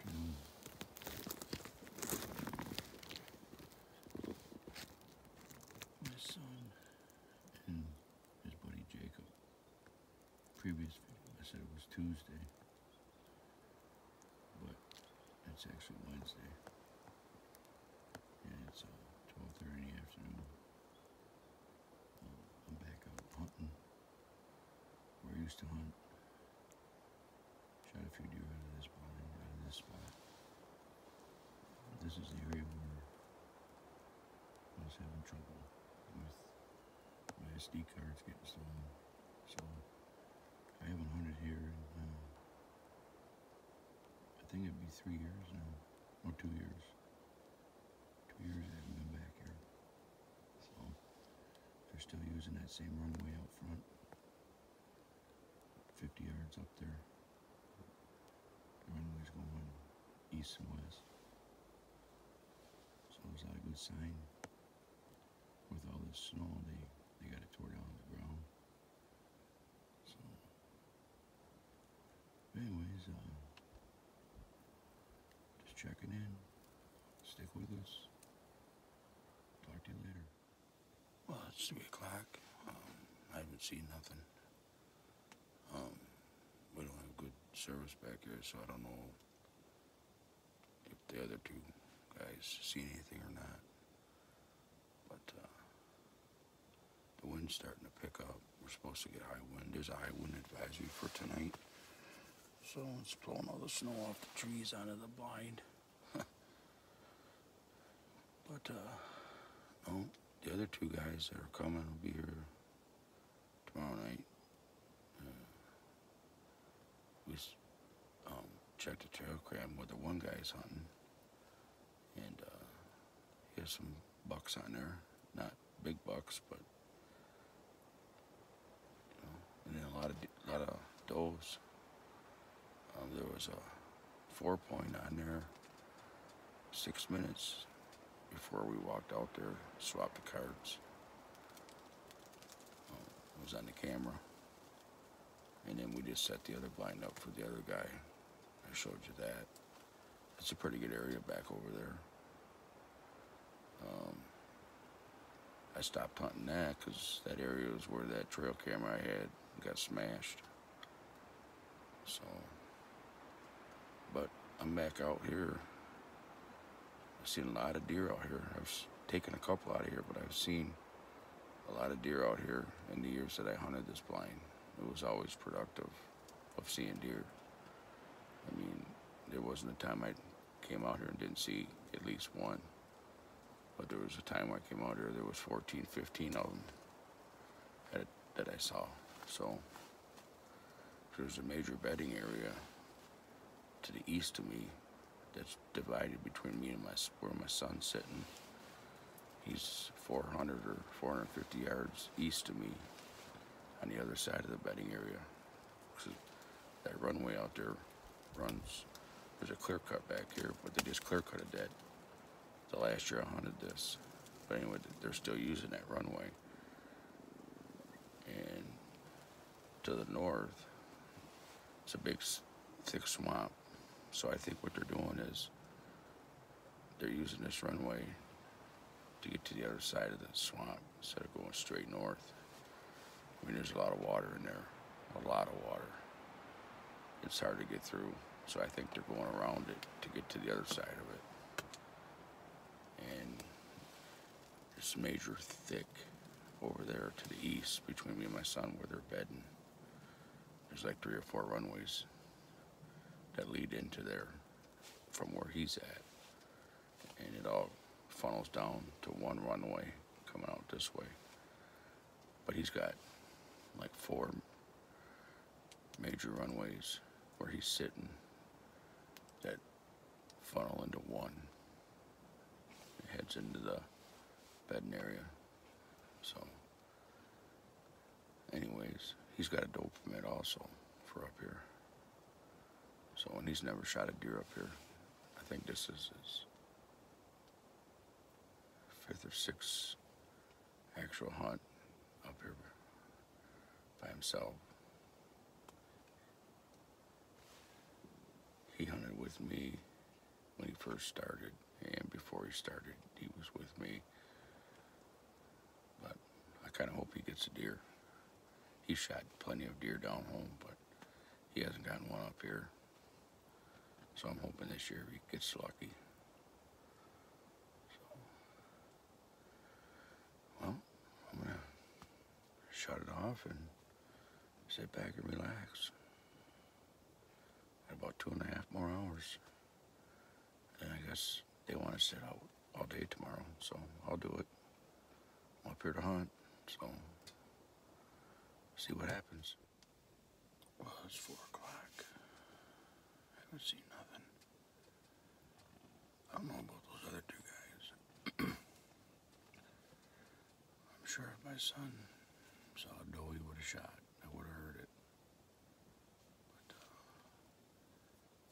afternoon. My son and his buddy Jacob. Previous video, I said it was Tuesday, but it's actually Wednesday, and it's 12:30 in the afternoon. I'm back out hunting where I used to hunt. Shot a few deer out of this blind, out of this spot. This is the area where I was having trouble with my SD cards getting stolen. So I haven't hunted here in, I think it'd be 3 years now, or 2 years. 2 years I haven't been back here. So they're still using that same runway out front. 50 yards up there. The runway's going east and west. So is that a good sign? With all this snow, they got it tore down to the ground. So, anyways, just checking in. Stick with us. Talk to you later. Well, it's 3 o'clock. I haven't seen nothing. We don't have good service back here, so I don't know if the other 2 guys see anything or not. But the wind's starting to pick up. We're supposed to get high wind. There's a high wind advisory for tonight. So it's blowing all the snow off the trees onto the blind. But no, the other 2 guys that are coming will be here tomorrow night. We checked the trail cam where the one guy's hunting, and he has some bucks on there. Not big bucks, but you know, and then a lot of does. There was a 4-point on there 6 minutes before we walked out there, swapped the cards. It was on the camera. And then we just set the other blind up for the other guy. I showed you that. It's a pretty good area back over there. I stopped hunting that because that area was where that trail camera I had got smashed. So, but I'm back out here. I've seen a lot of deer out here. I've taken a couple out of here, but I've seen a lot of deer out here in the years that I hunted this blind. It was always productive of seeing deer. I mean, there wasn't a time I came out here and didn't see at least one. But there was a time when I came out here, there was 14, 15 of them that I saw. So there's a major bedding area to the east of me that's divided between me and where my son's sitting. He's 400 or 450 yards east of me on the other side of the bedding area. So that runway out there runs, there's a clear cut back here, but they just clear cutted that the last year I hunted this. But anyway, they're still using that runway. And to the north, it's a big, thick swamp. So I think what they're doing is they're using this runway to get to the other side of the swamp instead of going straight north. I mean, there's a lot of water in there, a lot of water. It's hard to get through, so I think they're going around it to get to the other side of it. And there's major thick over there to the east between me and my son where they're bedding. There's like 3 or 4 runways that lead into there from where he's at. And it all funnels down to one runway coming out this way. But he's got like 4 major runways where he's sitting that funnel into one. It heads into the bedding area. So anyways, he's got a doe permit also for up here. So, and he's never shot a deer up here. I think this is his 5th or 6th actual hunt up here by himself. he hunted with me when he first started, and before he started, he was with me. But I kind of hope he gets a deer. He shot plenty of deer down home, but he hasn't gotten one up here. So I'm hoping this year he gets lucky. So, well, I'm gonna shut it off and sit back and relax. Got about 2.5 more hours. And I guess they want to sit out all day tomorrow, so I'll do it. I'm up here to hunt, so see what happens. Well, it's 4 o'clock. I haven't seen nothing. I don't know about those other 2 guys. I'm sure if my son saw a doe, he would have shot. I would have heard it. But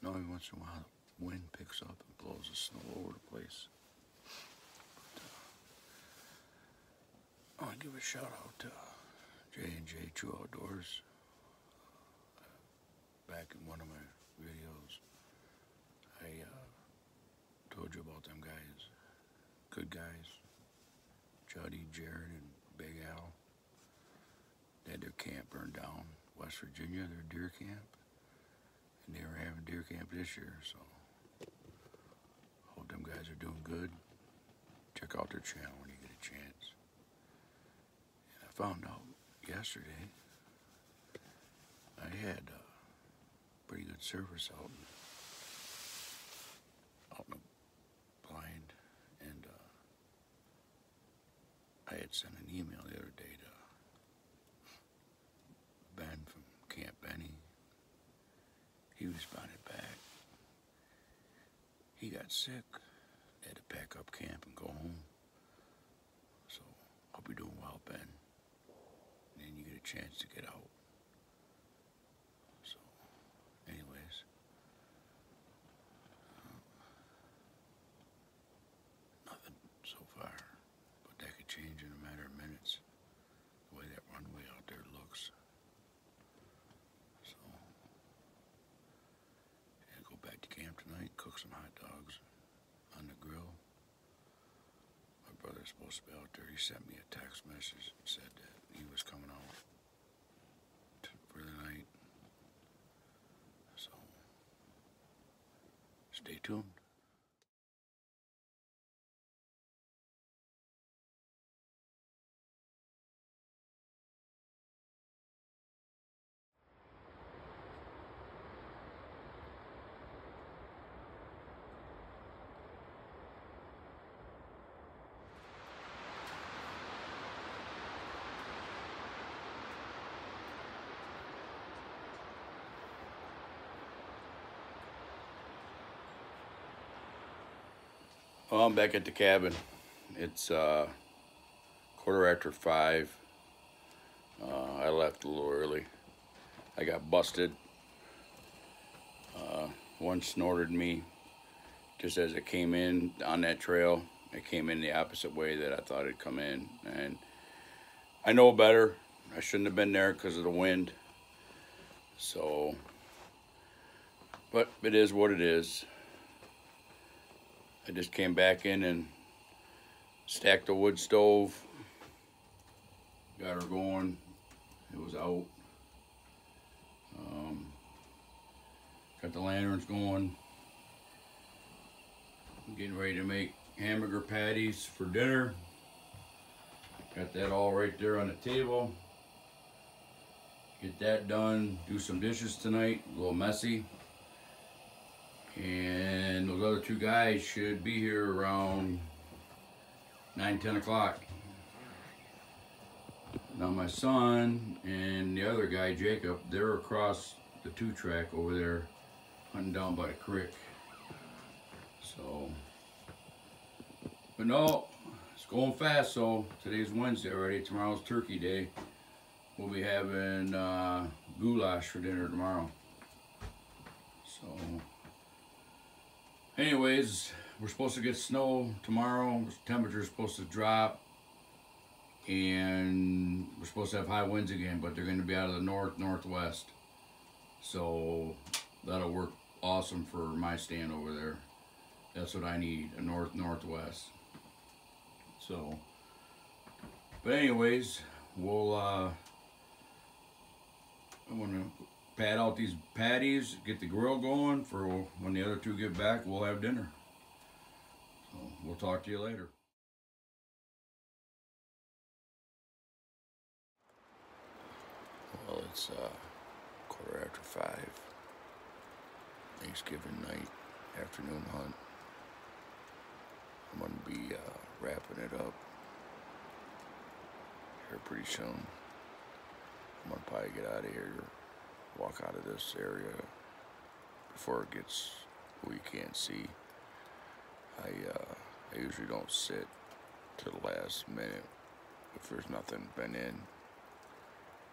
no, every once in a while, the wind picks up and blows the snow over the place. But, I want to give a shout out to J&J True Outdoors. Back in one of my videos, I told you about them guys. Good guys. Juddy, Jared, and Big Al. They had their camp burned down. West Virginia, their deer camp. And they were having deer camp this year, so hope them guys are doing good. Check out their channel when you get a chance. And I found out yesterday I had pretty good service out in the blind, and I had sent an email the other day to Ben from Camp Benny. He responded back. He got sick, had to pack up camp and go home. So hope you're doing well, Ben. And then you get a chance to get out. Anyways, nothing so far, but that could change in a matter of minutes, the way that runway out there looks. So, yeah, go back to camp tonight, cook some hot dogs on the grill. My brother's supposed to be out there. He sent me a text message and said that he was coming out for the night. So, stay tuned. Well, I'm back at the cabin. It's 5:15. I left a little early. I got busted. One snorted me just as it came in on that trail. It came in the opposite way that I thought it'd come in. And I know better. I shouldn't have been there because of the wind. So, but it is what it is. I just came back in and stacked the wood stove. Got her going. It was out. Got the lanterns going. I'm getting ready to make hamburger patties for dinner. Got that all right there on the table. Get that done. Do some dishes tonight. A little messy. And those other 2 guys should be here around 9-10 o'clock. Now my son and the other guy, Jacob, they're across the 2-track over there hunting down by the creek. So, but no, it's going fast. So today's Wednesday already. Tomorrow's Turkey Day. We'll be having goulash for dinner tomorrow. So anyways, we're supposed to get snow tomorrow. The temperature's supposed to drop. And we're supposed to have high winds again, but they're going to be out of the northwest. So that'll work awesome for my stand over there. That's what I need, a north-northwest. So, but anyways, we'll I want to pad out these patties, get the grill going for when the other two get back. We'll have dinner. So we'll talk to you later. Well, it's 5:15. Thanksgiving night, afternoon hunt. I'm gonna be wrapping it up here pretty soon. I'm gonna probably get out of here, walk out of this area before it gets where you can't see. I usually don't sit to the last minute if there's nothing been in,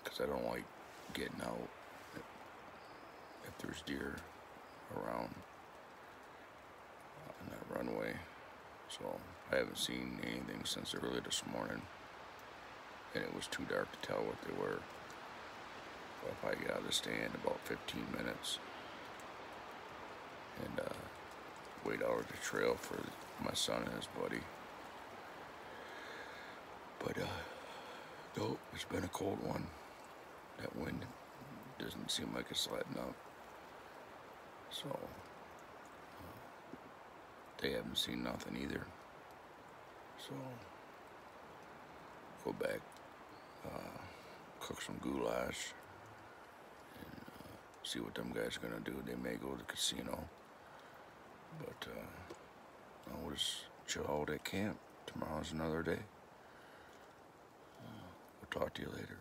because I don't like getting out if there's deer around on that runway. So I haven't seen anything since early this morning, and it was too dark to tell what they were. I'll probably get out of the stand in about 15 minutes and wait out at the trail for my son and his buddy. But no, it's been a cold one. That wind doesn't seem like it's letting up. So they haven't seen nothing either. So go back, cook some goulash, and see what them guys are gonna do. They may go to the casino, but I'll just chill out at camp. Tomorrow's another day. We'll talk to you later.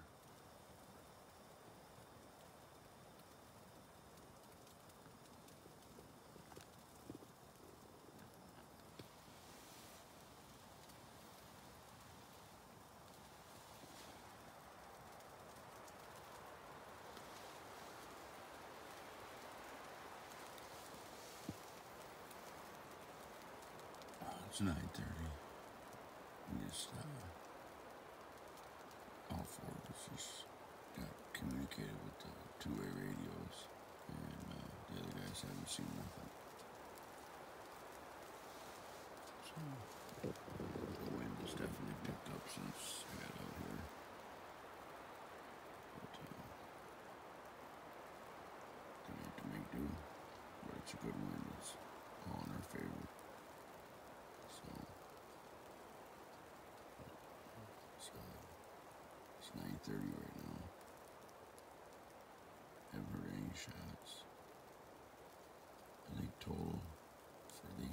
It's 9:30. We just all four of us just got communicated with the two-way radios, and the other guys haven't seen nothing. So the wind has definitely picked up since I got out here. But gonna have to make do. But it's a good wind. It's all in our favor. It's 9:30 right now. Haven't heard any shots. I think total for the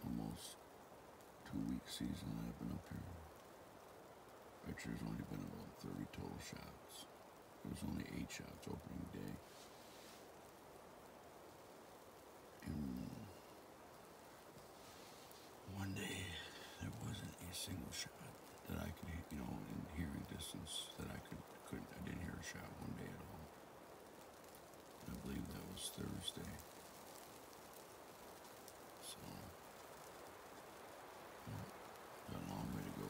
almost 2-week season that I've been up here, bet there's only been about 30 total shots. There was only 8 shots opening day. And one day there wasn't a single shot that I could, in hearing distance that I didn't hear a shot one day at all. And I believe that was Thursday. So, got a long way to go.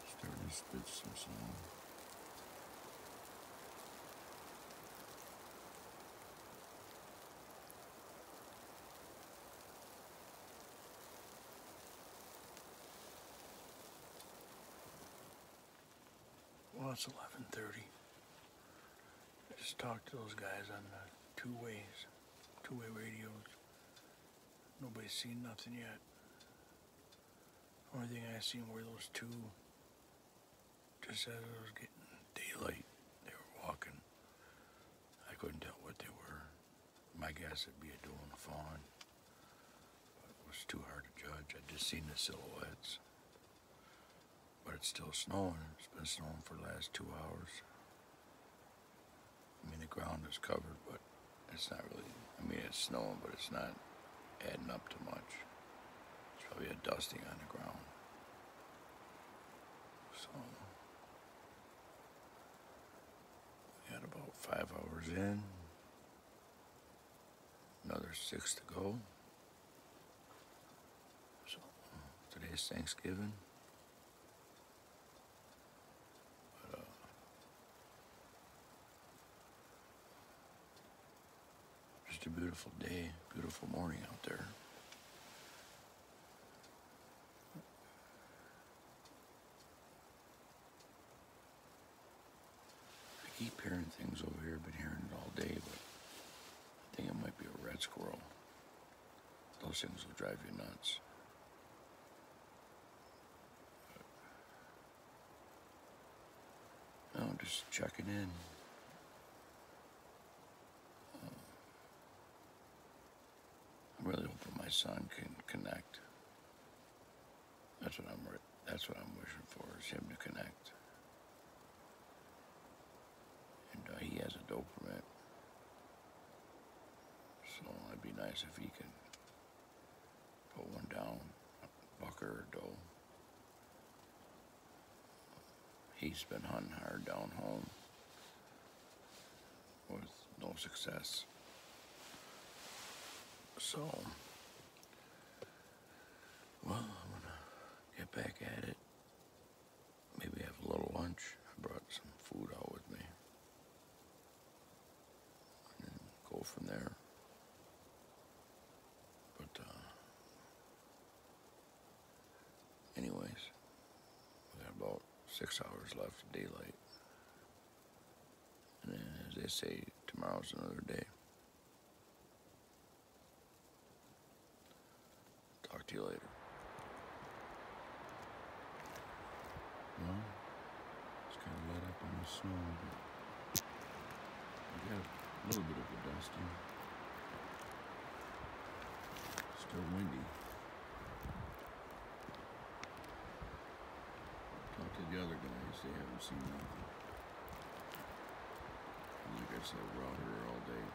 Starting to spit some snow. Well, it's 11:30. I just talked to those guys on the two-way radios. Nobody's seen nothing yet. Only thing I seen were those two, just as it was getting daylight, they were walking. I couldn't tell what they were. My guess would be a doe and a fawn, but it was too hard to judge. I just seen the silhouettes. But it's still snowing. It's been snowing for the last 2 hours. I mean, the ground is covered, but it's not really, it's snowing, but it's not adding up to much. It's probably a dusting on the ground. So, we got about 5 hours in. There's 6 to go. So today's Thanksgiving. But, just a beautiful day, beautiful morning out there. I keep hearing things over here, been hearing it all day, but I think it might be a red squirrel. Those things will drive you nuts. No, just checking in. I'm really hoping my son can connect. That's what I'm wishing for, is him to connect. And he has a doe permit. So it'd be nice if he can put one down, a bucker or doe. He's been hunting hard down home with no success. So, well, I'm gonna get back at it. Maybe have a little lunch. I brought some food out with me. And then go from there. But, anyways, we got about 6 hours left of daylight. And then, as they say, tomorrow's another day. Talk to you later. Well, it's kind of let up on the snow, but we got a little bit of a dusting. Still windy. Talk to the other guys, they haven't seen nothing. And like I said, we're out here all day.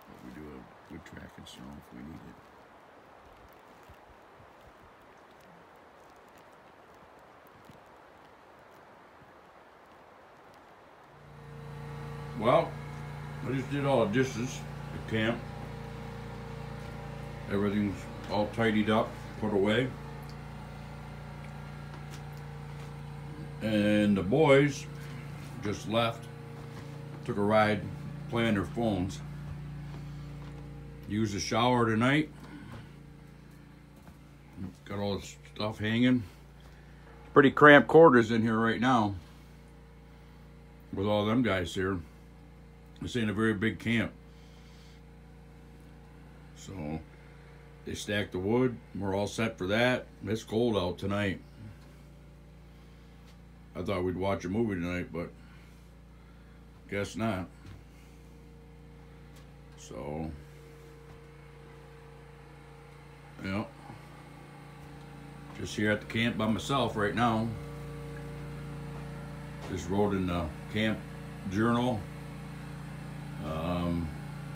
But we do have good track and snow if we need it. Well, I just did all the dishes at camp. Everything's all tidied up, put away. And the boys just left, took a ride, playing their phones. Used the shower tonight. Got all the stuff hanging. Pretty cramped quarters in here right now with all them guys here. This ain't a very big camp. So they stacked the wood. We're all set for that. It's cold out tonight. I thought we'd watch a movie tonight, but guess not. So, yeah. Just here at the camp by myself right now. Just wrote in the camp journal.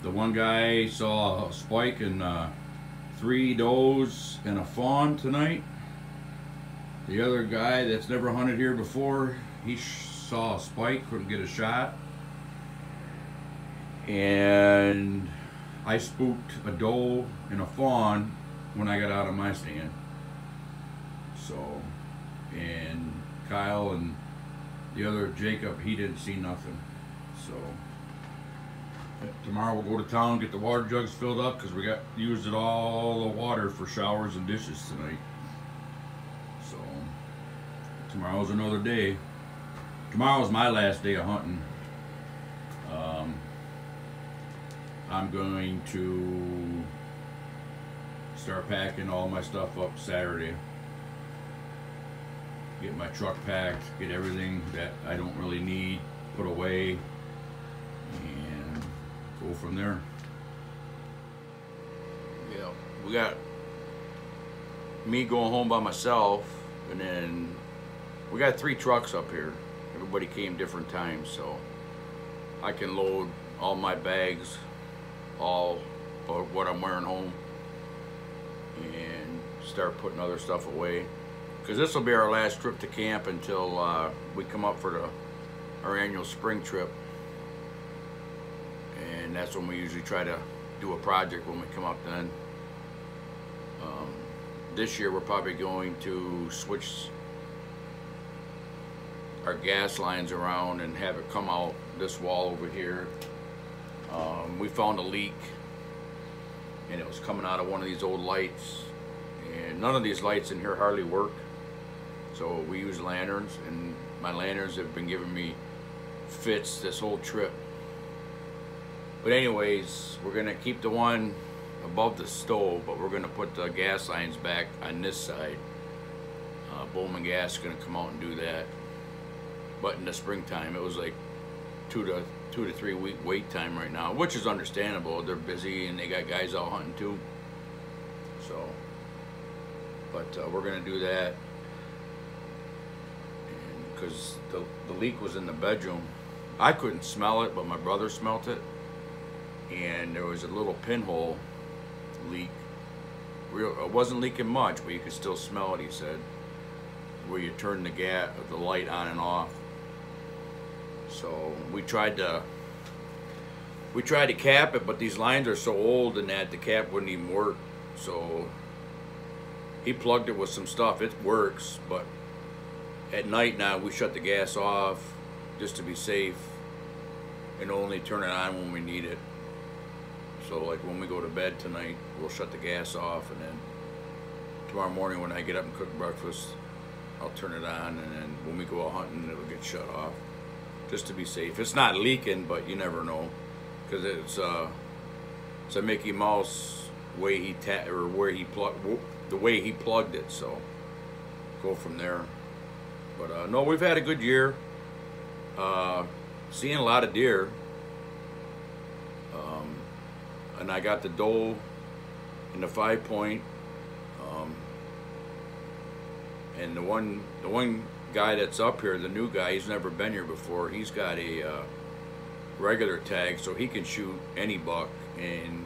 The one guy saw a spike and 3 does and a fawn tonight. The other guy that's never hunted here before, he saw a spike, couldn't get a shot. And I spooked a doe and a fawn when I got out of my stand. So, and Kyle and the other Jacob, he didn't see nothing. So, tomorrow we'll go to town, get the water jugs filled up because we used it all the water for showers and dishes tonight. So, tomorrow's another day. Tomorrow's my last day of hunting. I'm going to start packing all my stuff up Saturday. Get my truck packed, get everything that I don't really need put away, and go from there. Yeah, we got me going home by myself, and then we got 3 trucks up here. Everybody came different times, so I can load all my bags, all of what I'm wearing home, and start putting other stuff away. Because this will be our last trip to camp until we come up for the our annual spring trip, and that's when we usually try to do a project when we come up then. This year we're probably going to switch our gas lines around and have it come out this wall over here. We found a leak, and it was coming out of one of these old lights, and none of these lights in here hardly work, so we use lanterns, and my lanterns have been giving me fits this whole trip. But anyways, we're gonna keep the one above the stove, but we're gonna put the gas lines back on this side. Bowman Gas is gonna come out and do that. But in the springtime, it was like two to 3 week wait time right now, which is understandable. They're busy and they got guys out hunting too. So, but we're gonna do that, because the leak was in the bedroom. I couldn't smell it, but my brother smelt it, and there was a little pinhole leak. It wasn't leaking much, but you could still smell it, he said, where you turn the light on and off. So we tried to cap it, but these lines are so old and that the cap wouldn't even work. So he plugged it with some stuff. It works, but at night now we shut the gas off just to be safe and only turn it on when we need it. So like when we go to bed tonight, we'll shut the gas off, and then tomorrow morning when I get up and cook breakfast, I'll turn it on, and then when we go out hunting, it'll get shut off, just to be safe. It's not leaking, but you never know, because it's a Mickey Mouse way the way he plugged it. So go from there. But no, we've had a good year. Seeing a lot of deer. And I got the doe and the 5-point. And the one guy that's up here, the new guy, he's never been here before. He's got a regular tag, so he can shoot any buck. And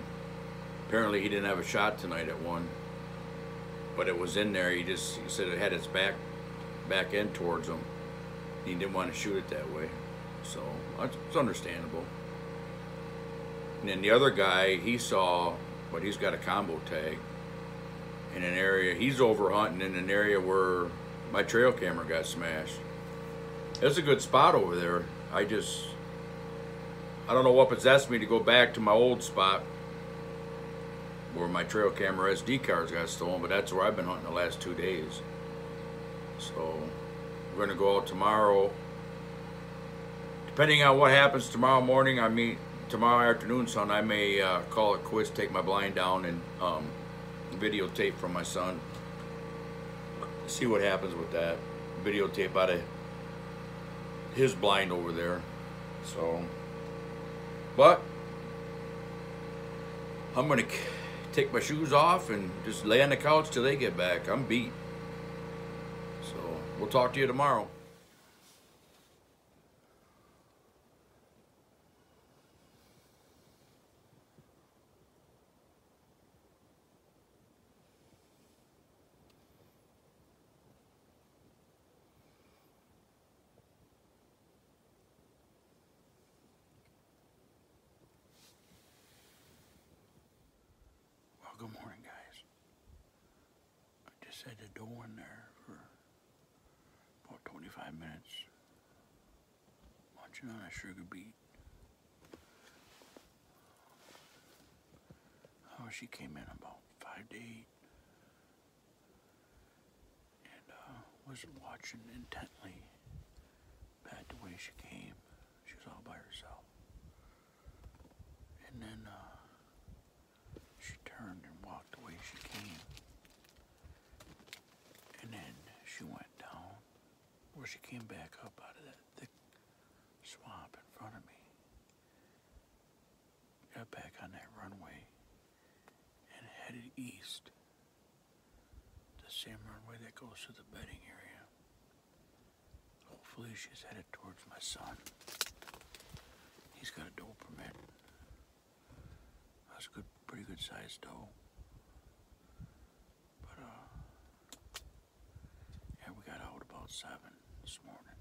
apparently he didn't have a shot tonight at one, but it was in there. He said it had its back end towards him. He didn't want to shoot it that way, so it's understandable. And then the other guy, he saw, but he's got a combo tag in an area. He's over hunting in an area where my trail camera got smashed. It's a good spot over there. I don't know what possessed me to go back to my old spot where my trail camera SD cards got stolen, but that's where I've been hunting the last 2 days. So we're gonna go out tomorrow. Depending on what happens tomorrow morning, tomorrow afternoon, son, I may call it quits, take my blind down, and videotape from my son. See what happens with that. Videotape out of his blind over there. So, but I'm gonna take my shoes off and just lay on the couch till they get back. I'm beat. So we'll talk to you tomorrow. Good morning, guys. I just had the door in there for about 25 minutes, munching on a sugar beet. Oh, she came in about 5 to 8, and was watching intently back the way she came. She was all by herself, and then she turned and walked the way she came. And then she went down where she came back up out of that thick swamp in front of me. Got back on that runway and headed east. The same runway that goes to the bedding area. Hopefully she's headed towards my son. He's got a doe permit. That's good, pretty good sized doe. But yeah, we got out about 7 this morning.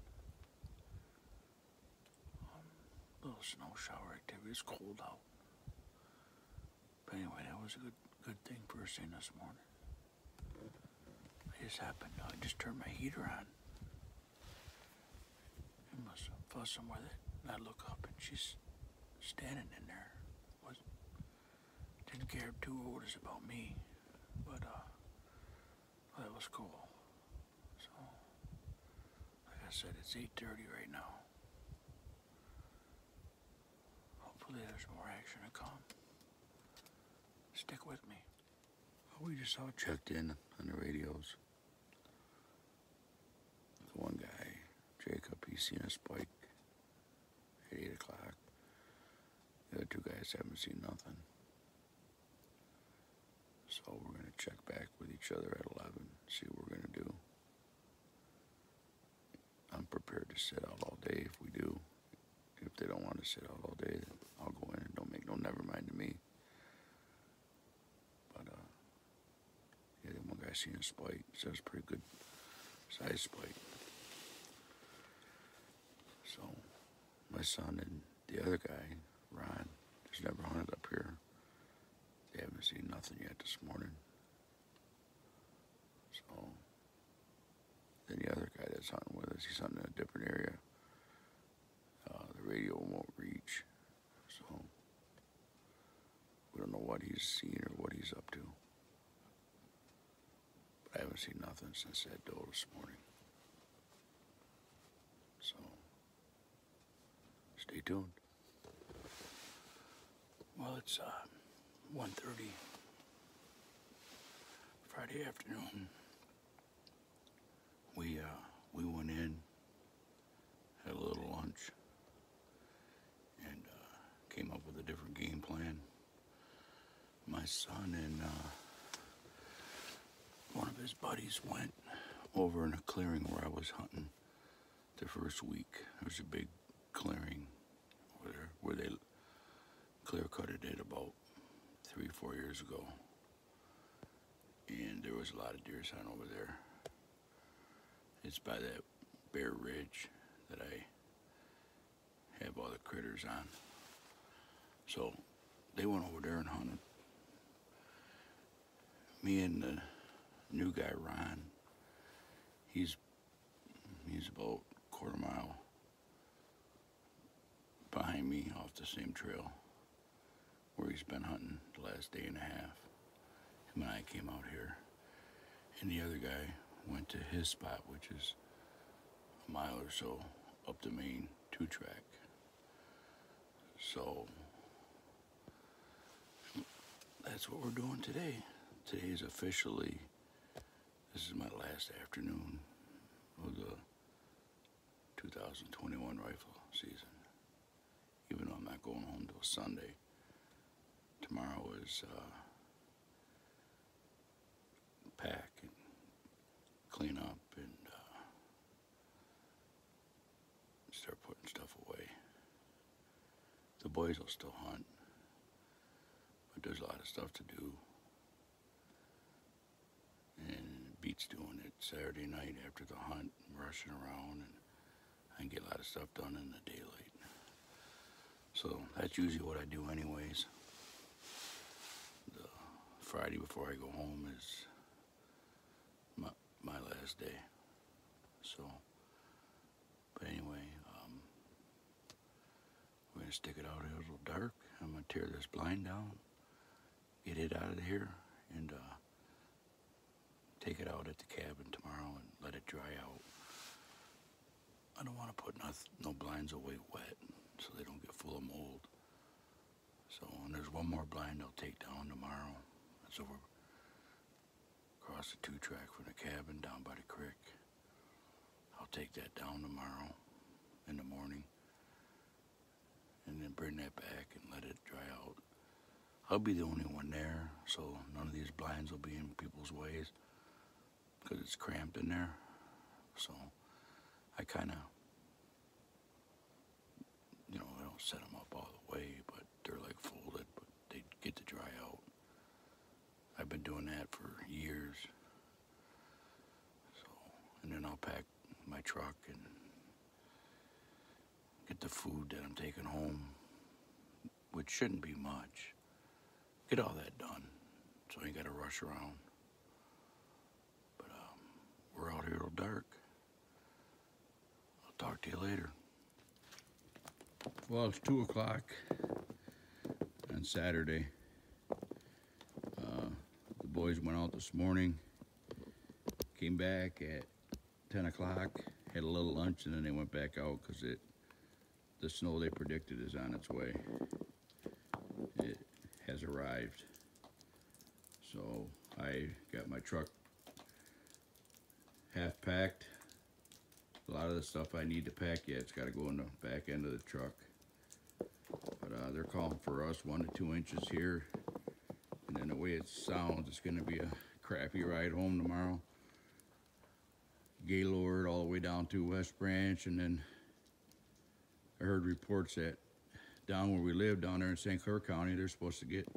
snow shower activity. It's cold out. But anyway, that was a good thing first thing this morning. I just happened to, I just turned my heater on. I must have fussing with it. And I look up and she's standing in there. Didn't care two orders about me. But well, that was cool. So like I said, it's 8:30 right now. Hopefully there's more action to come. Stick with me. We just all checked in on the radios. The one guy, Jacob, he's seen a spike at 8 o'clock. The other two guys haven't seen nothing. So we're going to check back with each other at 11, see what we're going to do. I'm prepared to sit out all day if we do. If they don't want to sit out all day, then I'll go in and don't make no never mind to me. But, yeah, the one guy seen a spike. So it's a pretty good size spike. So, my son and the other guy, Ron, has never hunted up here. They haven't seen nothing yet this morning. So, then the other guy that's hunting with us, he's hunting in a different area. The radio won't reach. So, we don't know what he's seen or what he's up to. But I haven't seen nothing since that doe this morning. So, stay tuned. Well, it's 1:30 Friday afternoon. We went in, had a little lunch, and came up with a different game plan. My son and one of his buddies went over in a clearing where I was hunting the first week. There was a big clearing over there where they clear-cutted it about 3-4 years ago. And there was a lot of deer sign over there. It's by that Bear Ridge that I have all the critters on. So they went over there and hunted. Me and the new guy, Ron, he's about a quarter mile behind me off the same trail where he's been hunting the last day and a half. Him and I came out here, and the other guy went to his spot, which is a mile or so up the main 2-track. So that's what we're doing today. Today is officially, this is my last afternoon of the 2021 rifle season. Even though I'm not going home till Sunday. Tomorrow is pack and clean up and start putting stuff away. The boys will still hunt, but there's a lot of stuff to do. And it beats doing it Saturday night after the hunt, rushing around, and I can get a lot of stuff done in the daylight. So that's usually what I do anyways. The Friday before I go home is my last day. So, but anyway, we're gonna stick it out here a little dark. I'm gonna tear this blind down, get it out of here, and take it out at the cabin tomorrow and let it dry out. I don't want to put no blinds away wet so they don't get full of mold. So, and there's one more blind I'll take down tomorrow. That's over across the 2-track from the cabin down by the creek. I'll take that down tomorrow in the morning and then bring that back and let it dry out. I'll be the only one there, so none of these blinds will be in people's ways because it's cramped in there. So I kind of, you know, I don't set them up all the way, but they're like folded, but they get to dry out. I've been doing that for years. So, and then I'll pack my truck and get the food that I'm taking home which shouldn't be much. Get all that done, so you ain't gotta rush around. But we're out here till dark. I'll talk to you later. Well, it's 2 o'clock on Saturday. The boys went out this morning, came back at 10 o'clock, had a little lunch, and then they went back out because the snow they predicted is on its way. It has arrived. So I got my truck half packed. A lot of the stuff I need to pack yet, it's got to go in the back end of the truck. But they're calling for us 1 to 2 inches here. And then the way it sounds, it's going to be a crappy ride home tomorrow. Gaylord all the way down to West Branch, and then I heard reports that down where we live, down there in St. Clair County, they're supposed to get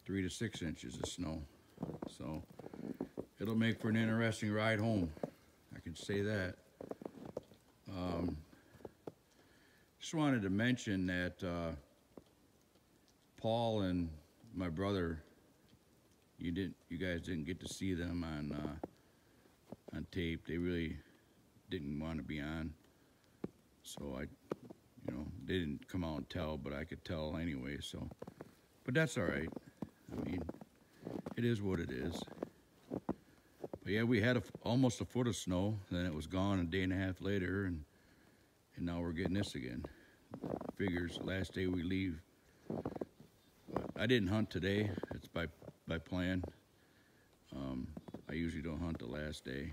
3 to 6 inches of snow. So it'll make for an interesting ride home, I can say that. Just wanted to mention that Paul and my brother, you guys didn't get to see them on tape. They really didn't want to be on, so they didn't come out and tell, but I could tell anyway. So, but that's all right. I mean, it is what it is. But yeah, we had almost a foot of snow, then it was gone a day and a half later, and now we're getting this again. Figures last day we leave. But I didn't hunt today. It's by plan. I usually don't hunt the last day,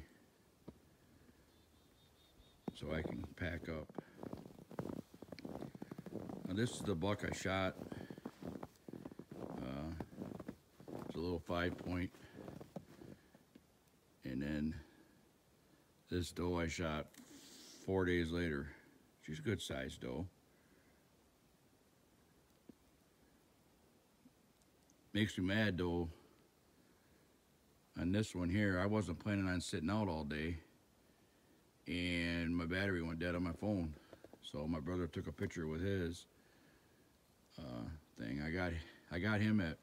so I can pack up. Now this is the buck I shot. It's a little 5-point. And then this doe I shot 4 days later. She's a good sized doe. Makes me mad though, on this one here, I wasn't planning on sitting out all day, and my battery went dead on my phone. So my brother took a picture with his thing. I got him at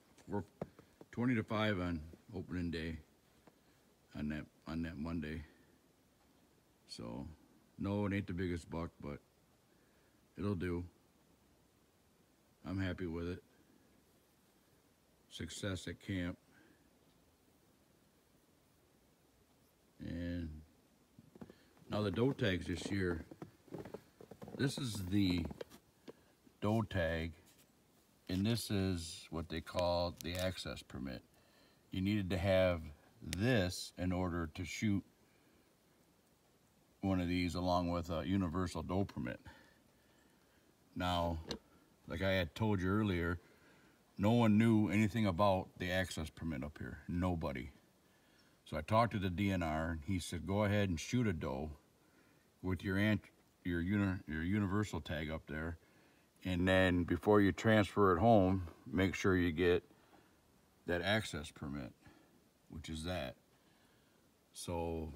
20 to 5 on opening day on that Monday. So no, it ain't the biggest buck, but it'll do. I'm happy with it. Success at camp. And now the doe tags this year. This is the doe tag, and this is what they call the access permit. You needed to have this in order to shoot one of these along with a universal doe permit. Now, like I had told you earlier, no one knew anything about the access permit up here. Nobody. So I talked to the DNR, and he said, go ahead and shoot a doe with your universal tag up there, and then before you transfer it home, make sure you get that access permit, which is that. So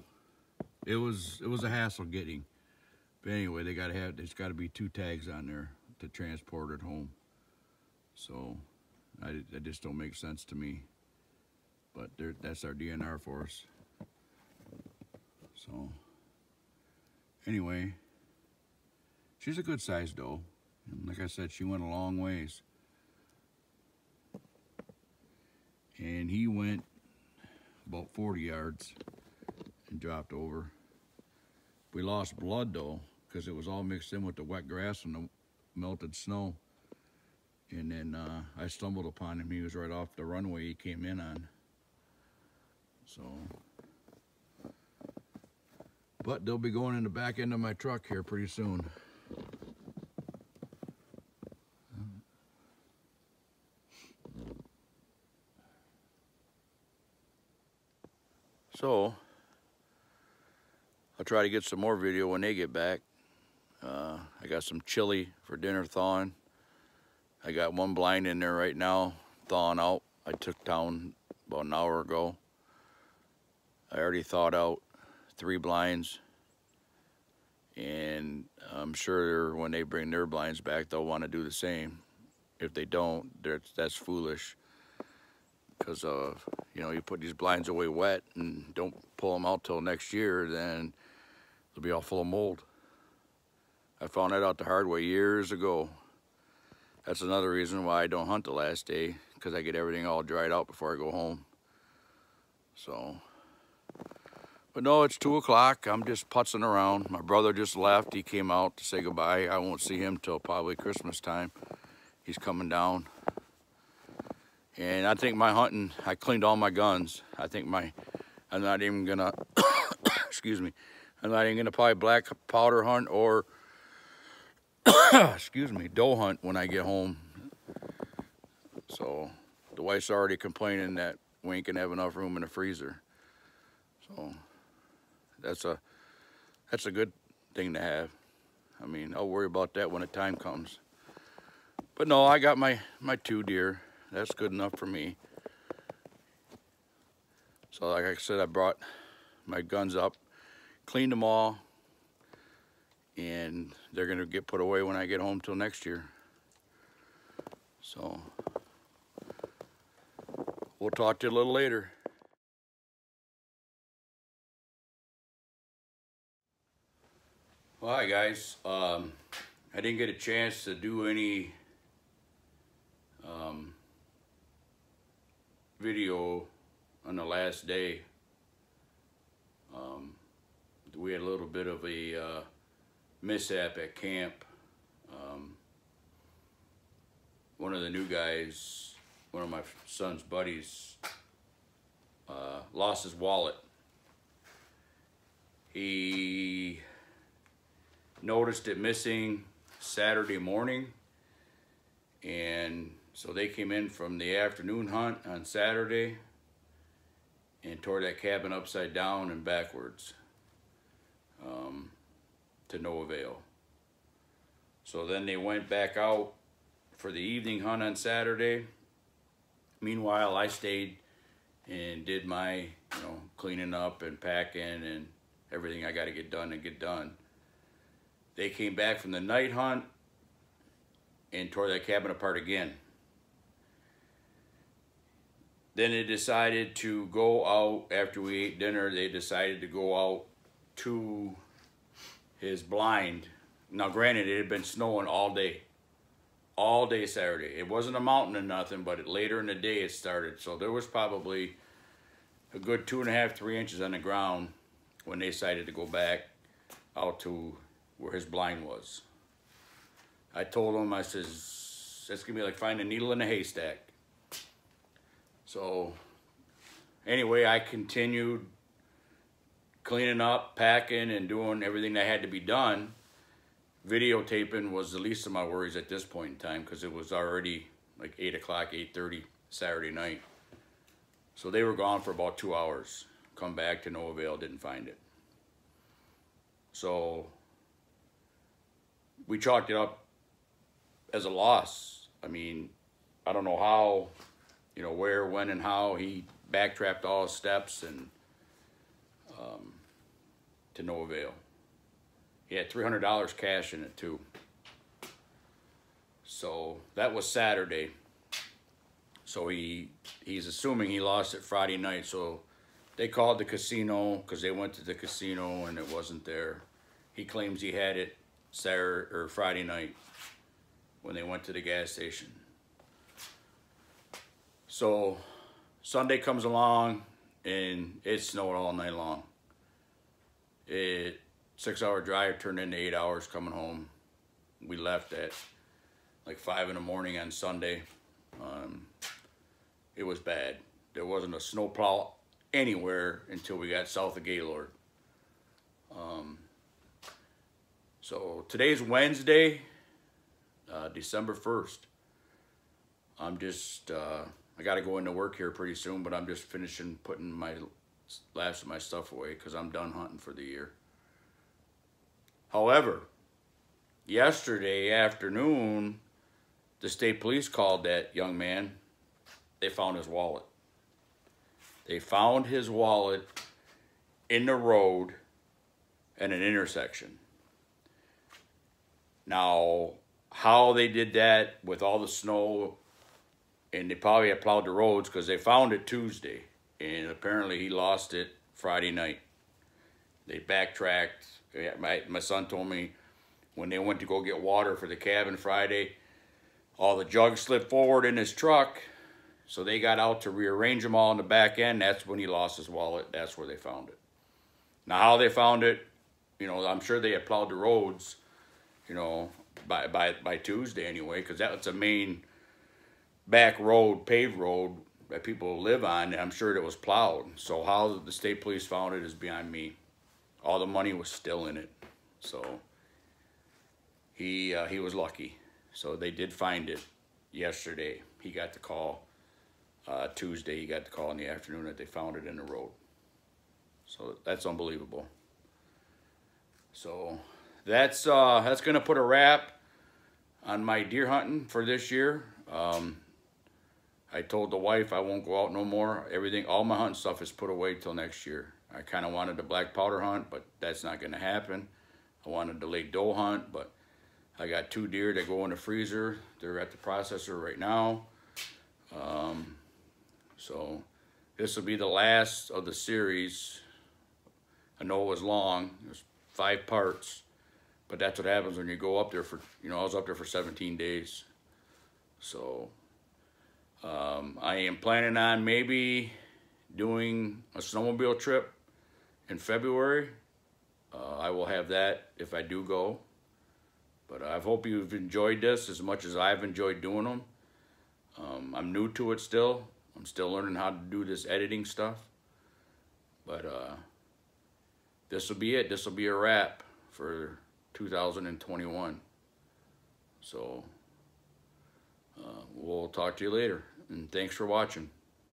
it was a hassle getting. But anyway, there's got to be 2 tags on there to transport it home. So that just don't make sense to me. But that's our DNR for us. So anyway, she's a good sized doe. And like I said, she went a long ways. And he went about 40 yards and dropped over. We lost blood though, because it was all mixed in with the wet grass and the melted snow. And then I stumbled upon him. He was right off the runway he came in on. So, but they'll be going in the back end of my truck here pretty soon. So, I'll try to get some more video when they get back. I got some chili for dinner thawing. I got 1 blind in there right now, thawing out. I took down about an hour ago. I already thawed out 3 blinds, and I'm sure when they bring their blinds back, they'll want to do the same. if they don't, that's foolish. Because you know, you put these blinds away wet and don't pull them out till next year, then they'll be all full of mold. I found that out the hard way years ago. That's another reason why I don't hunt the last day, because I get everything all dried out before I go home. So, but no, it's 2 o'clock. I'm just putzing around. My brother just left. He came out to say goodbye. I won't see him till probably Christmas time. He's coming down. And I think my hunting, I cleaned all my guns. I think I'm not even gonna, excuse me, I'm not even gonna probably black powder hunt or, excuse me, doe hunt when I get home. So the wife's already complaining that we ain't gonna have enough room in the freezer. So that's a good thing to have. I mean, I'll worry about that when the time comes. But no, I got my 2 deer. That's good enough for me. So like I said, I brought my guns up, cleaned them all, and they're gonna get put away when I get home till next year. So we'll talk to you a little later. Well, hi guys. I didn't get a chance to do any video on the last day. We had a little bit of a mishap at camp. One of the new guys, one of my son's buddies, lost his wallet. He noticed it missing Saturday morning, and so they came in from the afternoon hunt on Saturday and tore that cabin upside down and backwards, to no avail. So then they went back out for the evening hunt on Saturday. Meanwhile, I stayed and did my, cleaning up and packing and everything I got to get done. They came back from the night hunt and tore that cabin apart again. Then they decided to go out, after we ate dinner, they decided to go out to his blind. Now granted, it had been snowing all day Saturday. It wasn't a mountain or nothing, but later in the day it started. So there was probably a good 2.5, 3 inches on the ground when they decided to go back out to where his blind was. I told him, I says, it's gonna be like finding a needle in a haystack. So anyway, I continued cleaning up, packing, and doing everything that had to be done. Videotaping was the least of my worries at this point in time, because it was already like 8 o'clock, 8:30 Saturday night. So they were gone for about 2 hours. Come back to no avail, didn't find it. So we chalked it up as a loss. I mean, I don't know how, where, when, and how he backtracked all his steps, and to no avail. He had $300 cash in it too. So that was Saturday. So he's assuming he lost it Friday night. So they called the casino, because they went to the casino and it wasn't there. He claims he had it Saturday or Friday night when they went to the gas station. So Sunday comes along and it snowed all night long. 6-hour drive turned into 8 hours coming home. We left at like 5 in the morning on Sunday. It was bad. There wasn't a snowplow anywhere until we got south of Gaylord. So today's Wednesday, December 1st. I'm just, I got to go into work here pretty soon, but I'm just finishing putting my last of my stuff away because I'm done hunting for the year. However, yesterday afternoon, the state police called that young man. They found his wallet. They found his wallet in the road at an intersection. Now, how they did that with all the snow, and they probably had plowed the roads because they found it Tuesday, and apparently he lost it Friday night. They backtracked. Yeah, my son told me when they went to go get water for the cabin Friday, all the jugs slipped forward in his truck, so they got out to rearrange them all in the back end. That's when he lost his wallet. That's where they found it. Now, how they found it, you know, I'm sure they had plowed the roads, you know, by Tuesday anyway, because that's a main back road, paved road that people live on, and I'm sure it was plowed. So how the state police found it is beyond me. All the money was still in it, so he was lucky. So they did find it yesterday. He got the call. Tuesday, he got the call in the afternoon that they found it in the road. So that's unbelievable. So that's gonna put a wrap on my deer hunting for this year. I told the wife I won't go out no more. Everything, all my hunting stuff is put away till next year. I kind of wanted the black powder hunt, but that's not gonna happen. I wanted the lake doe hunt, but I got 2 deer that go in the freezer. They're at the processor right now. So this will be the last of the series. I know it was long. It was 5 parts, but that's what happens when you go up there for, you know, I was up there for 17 days. So I am planning on maybe doing a snowmobile trip in February. I will have that if I do go. But I hope you've enjoyed this as much as I've enjoyed doing them. I'm new to it still. I'm still learning how to do this editing stuff. But this will be it. This will be a wrap for 2021. So we'll talk to you later. And thanks for watching.